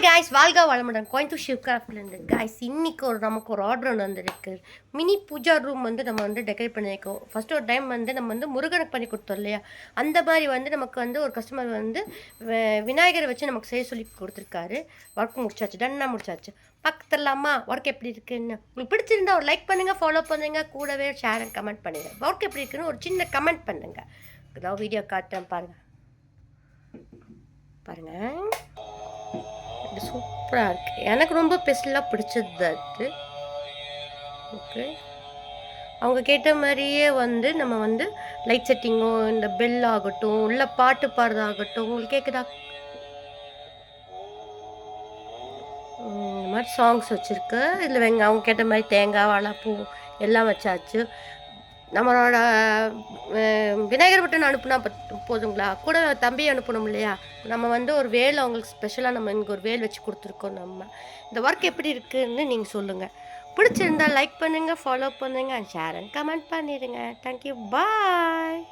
Hi guys, வாழ்க வளமுடன். Coimbatore ஷிவ்கிராஃப்ட்லேருந்து guys இன்னைக்கு நமக்கு ஒரு ஆர்டர் ஒன்று வந்திருக்கு. மினி பூஜா ரூம் நம்ம டெக்கரேட் பண்ணியிருக்கோம். ஃபஸ்ட்டு ஒரு டைம் நம்ம முருகனுக்கு பண்ணி கொடுத்தோம் இல்லையா, அந்த மாதிரி நமக்கு ஒரு கஸ்டமர் விநாயகரை வச்சு நமக்கு செய்ய சொல்லி கொடுத்துருக்காரு. ஒர்க் முடிச்சாச்சு, டன்னாக முடிச்சாச்சு. பார்த்துடலாமா ஒர்க் எப்படி இருக்குன்னு? உங்களுக்கு பிடிச்சிருந்தா ஒரு லைக் பண்ணுங்கள், ஃபாலோ பண்ணுங்கள், கூடவே ஷேர் அண்ட் கமெண்ட் பண்ணுங்கள். ஒர்க் எப்படி இருக்குன்னு ஒரு சின்ன கமெண்ட் பண்ணுங்கள். ஏதாவது வீடியோ காட்டுறேன் பாருங்கள். இது சூப்பராக இருக்குது. எனக்கு ரொம்ப ஸ்பெஷலாக பிடிச்சது அது. ஓகே, அவங்க கேட்ட மாதிரியே நம்ம லைட் செட்டிங்கோ, இந்த பெல் ஆகட்டும், உள்ள பாட்டு பாடுறதாகட்டும், உங்களுக்கு கேட்குதா? இந்த மாதிரி சாங்ஸ் வச்சுருக்கு. இதில் அவங்க கேட்ட மாதிரி தேங்காய், வாழைப்பூ எல்லாம் வச்சாச்சு. நம்மளோட விநாயகர் பட்டன் அனுப்புனா போதுங்களா? கூட தம்பி அனுப்பணும் இல்லையா? நம்ம ஒரு வேல் அவங்களுக்கு ஸ்பெஷலாக நம்ம இங்கே ஒரு வேல் வச்சு கொடுத்துருக்கோம். இந்த ஒர்க் எப்படி இருக்குதுன்னு நீங்கள் சொல்லுங்கள். பிடிச்சிருந்தா லைக் பண்ணுங்கள், ஃபாலோ பண்ணுங்கள், ஷேர் அண்ட் கமெண்ட் பண்ணிடுங்க. தேங்க்யூ, பாய்.